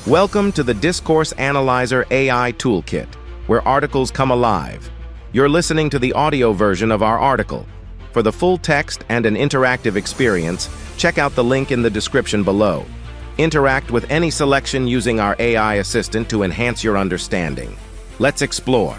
Welcome to the Discourse Analyzer AI Toolkit, where articles come alive. You're listening to the audio version of our article. For the full text and an interactive experience, check out the link in the description below. Interact with any selection using our AI assistant to enhance your understanding. Let's explore.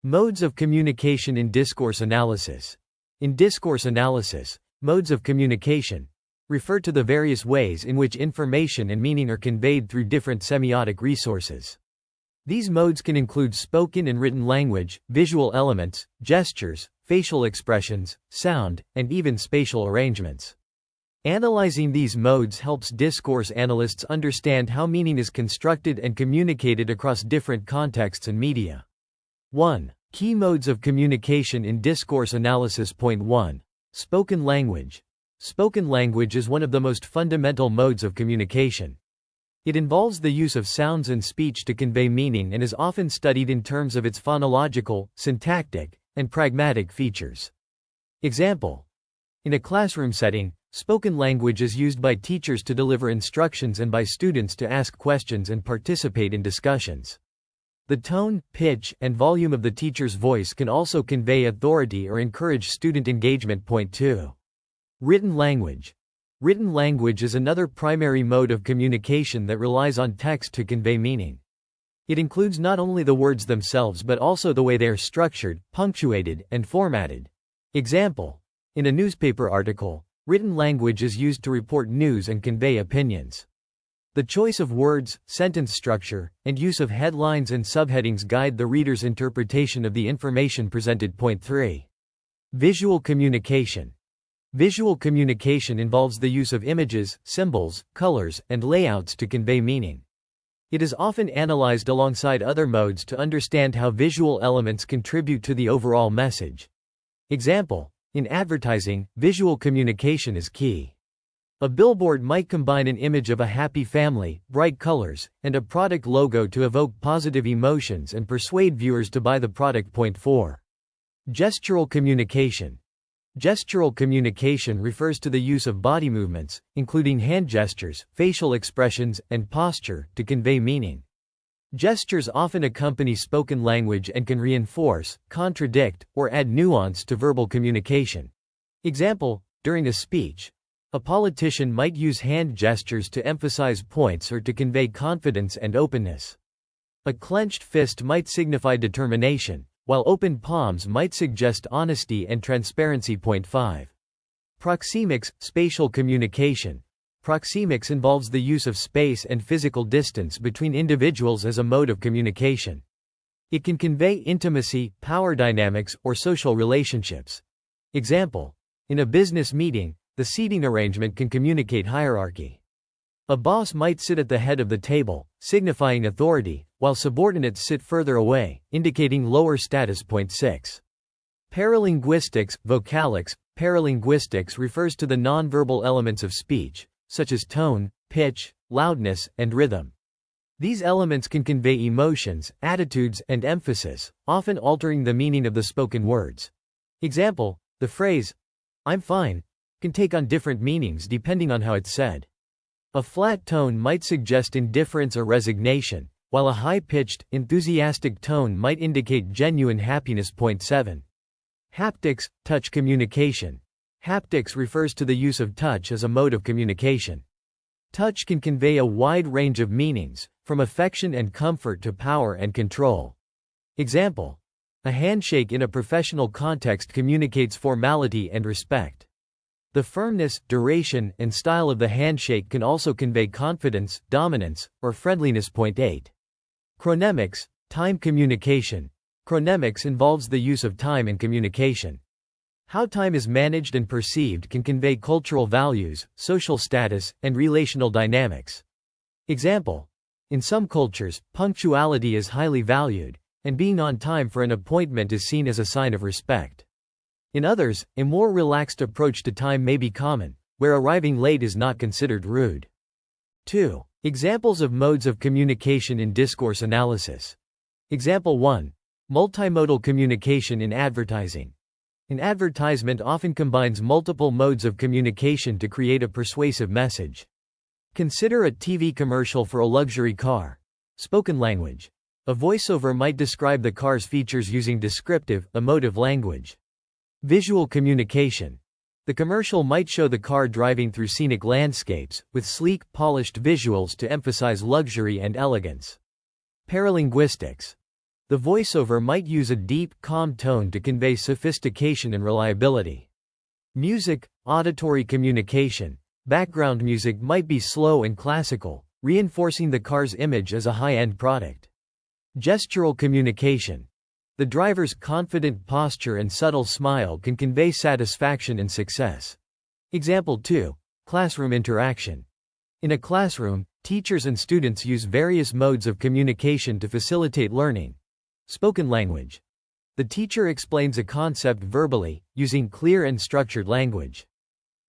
Modes of communication in discourse analysis. In discourse analysis, modes of communication refer to the various ways in which information and meaning are conveyed through different semiotic resources. These modes can include spoken and written language, visual elements, gestures, facial expressions, sound, and even spatial arrangements. Analyzing these modes helps discourse analysts understand how meaning is constructed and communicated across different contexts and media. 1. Key modes of communication in discourse analysis. Point 1. Spoken language. Spoken language is one of the most fundamental modes of communication. It involves the use of sounds and speech to convey meaning and is often studied in terms of its phonological, syntactic, and pragmatic features. Example: in a classroom setting, spoken language is used by teachers to deliver instructions and by students to ask questions and participate in discussions. The tone, pitch, and volume of the teacher's voice can also convey authority or encourage student engagement. Point 2. Written language. Written language is another primary mode of communication that relies on text to convey meaning. It includes not only the words themselves but also the way they are structured, punctuated, and formatted. Example: in a newspaper article, written language is used to report news and convey opinions. The choice of words, sentence structure, and use of headlines and subheadings guide the reader's interpretation of the information presented. Point 3. Visual communication. Visual communication involves the use of images, symbols, colors, and layouts to convey meaning. It is often analyzed alongside other modes to understand how visual elements contribute to the overall message. Example: in advertising, visual communication is key. A billboard might combine an image of a happy family, bright colors, and a product logo to evoke positive emotions and persuade viewers to buy the product. Point 4. Gestural communication. Gestural communication refers to the use of body movements, including hand gestures, facial expressions, and posture, to convey meaning. Gestures often accompany spoken language and can reinforce, contradict, or add nuance to verbal communication. Example: during a speech, a politician might use hand gestures to emphasize points or to convey confidence and openness. A clenched fist might signify determination, while open palms might suggest honesty and transparency. Point 5. Proxemics, spatial communication. Proxemics involves the use of space and physical distance between individuals as a mode of communication. It can convey intimacy, power dynamics, or social relationships. Example: in a business meeting, the seating arrangement can communicate hierarchy. A boss might sit at the head of the table, signifying authority, while subordinates sit further away, indicating lower status. Point 6. Paralinguistics, vocalics. Paralinguistics refers to the nonverbal elements of speech, such as tone, pitch, loudness, and rhythm. These elements can convey emotions, attitudes, and emphasis, often altering the meaning of the spoken words. Example: the phrase, "I'm fine," can take on different meanings depending on how it's said. A flat tone might suggest indifference or resignation, while a high-pitched, enthusiastic tone might indicate genuine happiness. Point 7. Haptics, touch communication. Haptics refers to the use of touch as a mode of communication. Touch can convey a wide range of meanings, from affection and comfort to power and control. Example: a handshake in a professional context communicates formality and respect. The firmness, duration, and style of the handshake can also convey confidence, dominance, or friendliness. Point 8. Chronemics, time communication. Chronemics involves the use of time in communication. How time is managed and perceived can convey cultural values, social status, and relational dynamics. Example: in some cultures, punctuality is highly valued, and being on time for an appointment is seen as a sign of respect. In others, a more relaxed approach to time may be common, where arriving late is not considered rude. 2. Examples of modes of communication in discourse analysis. Example 1. Multimodal communication in advertising. An advertisement often combines multiple modes of communication to create a persuasive message. Consider a TV commercial for a luxury car. Spoken language. A voiceover might describe the car's features using descriptive, emotive language. Visual communication. The commercial might show the car driving through scenic landscapes, with sleek, polished visuals to emphasize luxury and elegance. Paralinguistics. The voiceover might use a deep, calm tone to convey sophistication and reliability. Music, auditory communication. Background music might be slow and classical, reinforcing the car's image as a high-end product. Gestural communication. The driver's confident posture and subtle smile can convey satisfaction and success. Example 2. Classroom interaction. In a classroom, teachers and students use various modes of communication to facilitate learning. Spoken language. The teacher explains a concept verbally, using clear and structured language.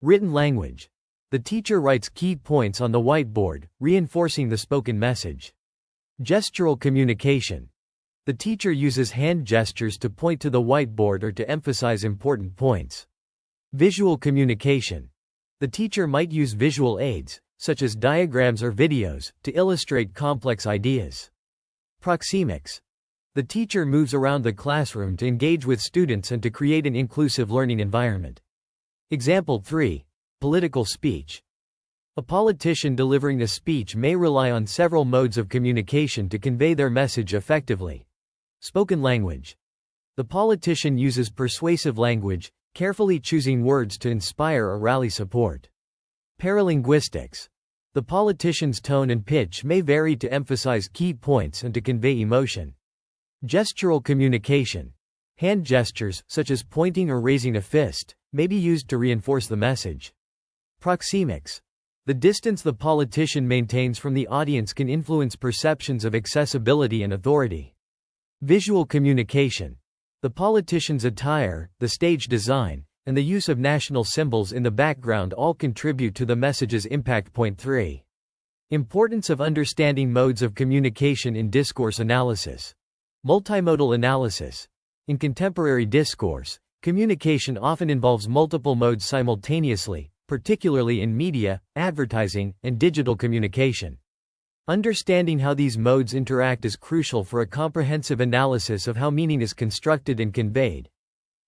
Written language. The teacher writes key points on the whiteboard, reinforcing the spoken message. Gestural communication. The teacher uses hand gestures to point to the whiteboard or to emphasize important points. Visual communication. The teacher might use visual aids, such as diagrams or videos, to illustrate complex ideas. Proxemics. The teacher moves around the classroom to engage with students and to create an inclusive learning environment. Example 3. Political speech. A politician delivering a speech may rely on several modes of communication to convey their message effectively. Spoken language. The politician uses persuasive language, carefully choosing words to inspire or rally support. Paralinguistics. The politician's tone and pitch may vary to emphasize key points and to convey emotion. Gestural communication. Hand gestures, such as pointing or raising a fist, may be used to reinforce the message. Proxemics. The distance the politician maintains from the audience can influence perceptions of accessibility and authority. Visual communication. The politician's attire, the stage design, and the use of national symbols in the background all contribute to the message's impact. Point 3. Importance of understanding modes of communication in discourse analysis. Multimodal analysis. In contemporary discourse, communication often involves multiple modes simultaneously, particularly in media, advertising, and digital communication. Understanding how these modes interact is crucial for a comprehensive analysis of how meaning is constructed and conveyed.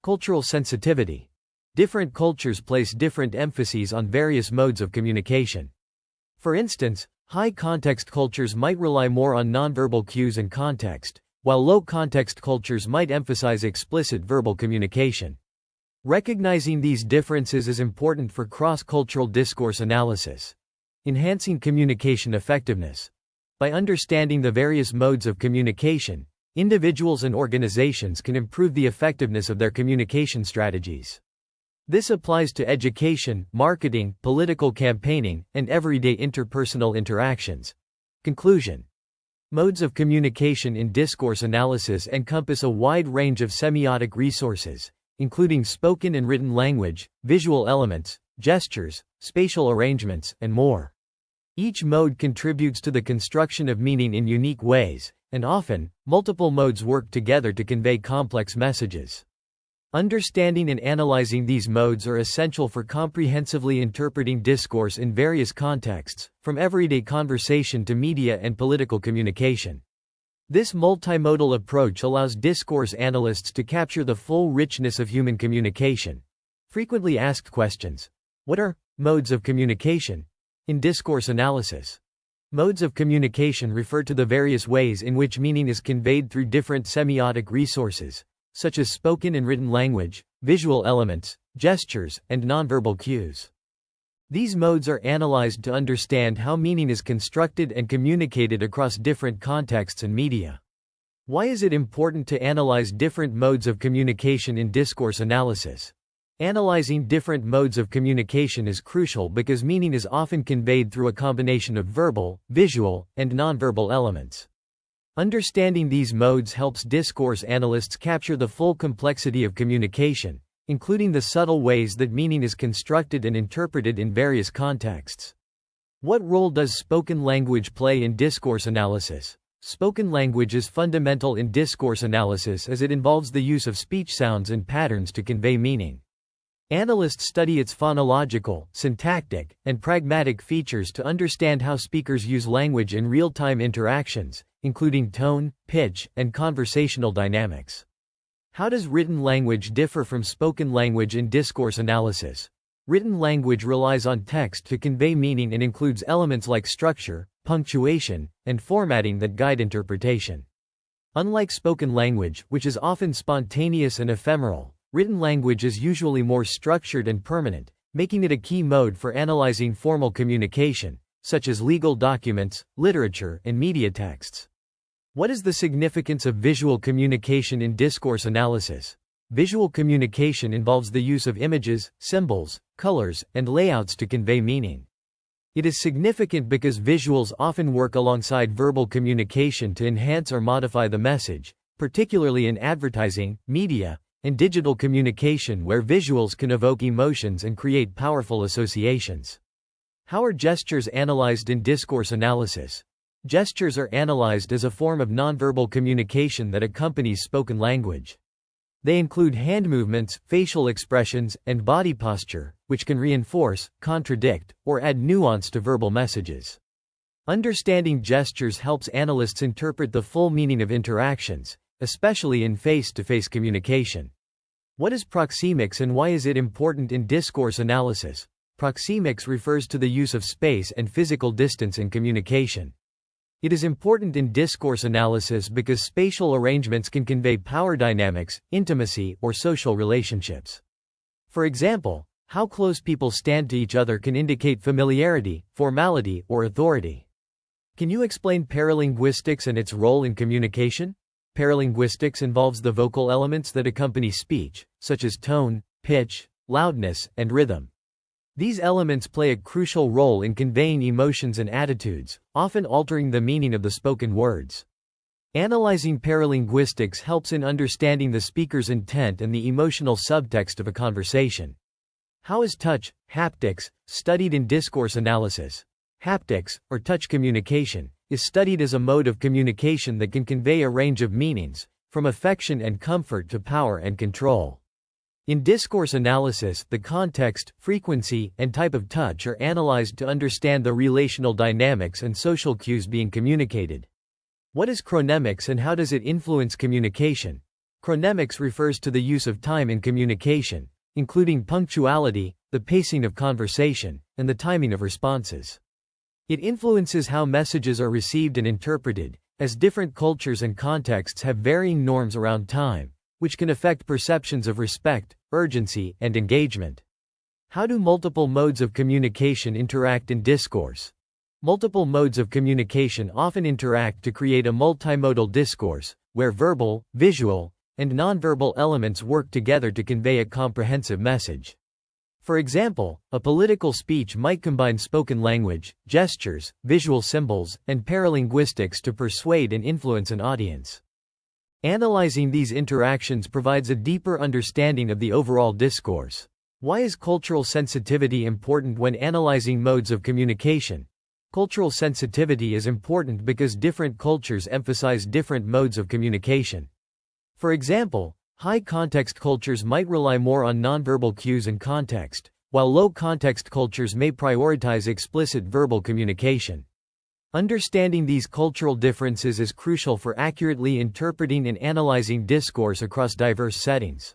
Cultural sensitivity. Different cultures place different emphases on various modes of communication. For instance, high-context cultures might rely more on nonverbal cues and context, while low-context cultures might emphasize explicit verbal communication. Recognizing these differences is important for cross-cultural discourse analysis. Enhancing communication effectiveness. By understanding the various modes of communication, individuals and organizations can improve the effectiveness of their communication strategies. This applies to education, marketing, political campaigning, and everyday interpersonal interactions. Conclusion. Modes of communication in discourse analysis encompass a wide range of semiotic resources, including spoken and written language, visual elements, gestures, spatial arrangements, and more. Each mode contributes to the construction of meaning in unique ways, and often, multiple modes work together to convey complex messages. Understanding and analyzing these modes are essential for comprehensively interpreting discourse in various contexts, from everyday conversation to media and political communication. This multimodal approach allows discourse analysts to capture the full richness of human communication. Frequently asked questions. What are modes of communication? In discourse analysis, modes of communication refer to the various ways in which meaning is conveyed through different semiotic resources, such as spoken and written language, visual elements, gestures, and nonverbal cues. These modes are analyzed to understand how meaning is constructed and communicated across different contexts and media. Why is it important to analyze different modes of communication in discourse analysis? Analyzing different modes of communication is crucial because meaning is often conveyed through a combination of verbal, visual, and nonverbal elements. Understanding these modes helps discourse analysts capture the full complexity of communication, including the subtle ways that meaning is constructed and interpreted in various contexts. What role does spoken language play in discourse analysis? Spoken language is fundamental in discourse analysis as it involves the use of speech sounds and patterns to convey meaning. Analysts study its phonological, syntactic, and pragmatic features to understand how speakers use language in real-time interactions, including tone, pitch, and conversational dynamics. How does written language differ from spoken language in discourse analysis? Written language relies on text to convey meaning and includes elements like structure, punctuation, and formatting that guide interpretation. Unlike spoken language, which is often spontaneous and ephemeral, written language is usually more structured and permanent, making it a key mode for analyzing formal communication, such as legal documents, literature, and media texts. What is the significance of visual communication in discourse analysis? Visual communication involves the use of images, symbols, colors, and layouts to convey meaning. It is significant because visuals often work alongside verbal communication to enhance or modify the message, particularly in advertising, media, and digital communication where visuals can evoke emotions and create powerful associations. How are gestures analyzed in discourse analysis? Gestures are analyzed as a form of nonverbal communication that accompanies spoken language. They include hand movements, facial expressions, and body posture, which can reinforce, contradict, or add nuance to verbal messages. Understanding gestures helps analysts interpret the full meaning of interactions, especially in face-to-face communication. What is proxemics and why is it important in discourse analysis? Proxemics refers to the use of space and physical distance in communication. It is important in discourse analysis because spatial arrangements can convey power dynamics, intimacy, or social relationships. For example, how close people stand to each other can indicate familiarity, formality, or authority. Can you explain paralinguistics and its role in communication? Paralinguistics involves the vocal elements that accompany speech, such as tone, pitch, loudness, and rhythm. These elements play a crucial role in conveying emotions and attitudes, often altering the meaning of the spoken words. Analyzing paralinguistics helps in understanding the speaker's intent and the emotional subtext of a conversation. How is touch, haptics, studied in discourse analysis? Haptics, or touch communication, is studied as a mode of communication that can convey a range of meanings, from affection and comfort to power and control. In discourse analysis, the context, frequency, and type of touch are analyzed to understand the relational dynamics and social cues being communicated. What is chronemics and how does it influence communication? Chronemics refers to the use of time in communication, including punctuality, the pacing of conversation, and the timing of responses. It influences how messages are received and interpreted, as different cultures and contexts have varying norms around time, which can affect perceptions of respect, urgency, and engagement. How do multiple modes of communication interact in discourse? Multiple modes of communication often interact to create a multimodal discourse, where verbal, visual, and nonverbal elements work together to convey a comprehensive message. For example, a political speech might combine spoken language, gestures, visual symbols, and paralinguistics to persuade and influence an audience. Analyzing these interactions provides a deeper understanding of the overall discourse. Why is cultural sensitivity important when analyzing modes of communication? Cultural sensitivity is important because different cultures emphasize different modes of communication. For example, high-context cultures might rely more on nonverbal cues and context, while low-context cultures may prioritize explicit verbal communication. Understanding these cultural differences is crucial for accurately interpreting and analyzing discourse across diverse settings.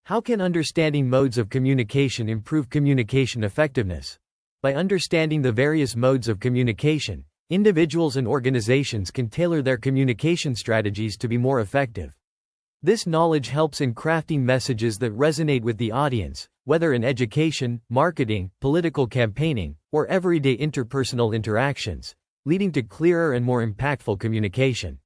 How can understanding modes of communication improve communication effectiveness? By understanding the various modes of communication, individuals and organizations can tailor their communication strategies to be more effective. This knowledge helps in crafting messages that resonate with the audience, whether in education, marketing, political campaigning, or everyday interpersonal interactions, leading to clearer and more impactful communication.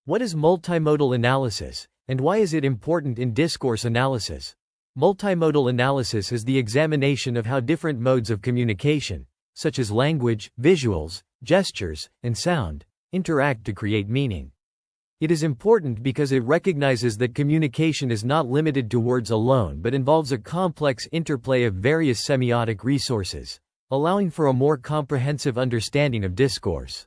What is multimodal analysis, and why is it important in discourse analysis? Multimodal analysis is the examination of how different modes of communication, such as language, visuals, gestures, and sound, interact to create meaning. It is important because it recognizes that communication is not limited to words alone but involves a complex interplay of various semiotic resources, allowing for a more comprehensive understanding of discourse.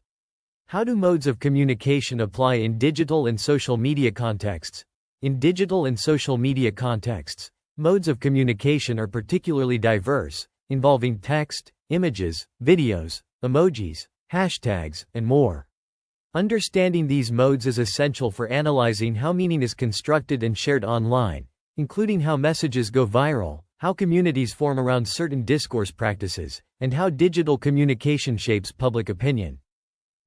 How do modes of communication apply in digital and social media contexts? In digital and social media contexts, modes of communication are particularly diverse, involving text, images, videos, emojis, hashtags, and more. Understanding these modes is essential for analyzing how meaning is constructed and shared online, including how messages go viral, how communities form around certain discourse practices, and how digital communication shapes public opinion.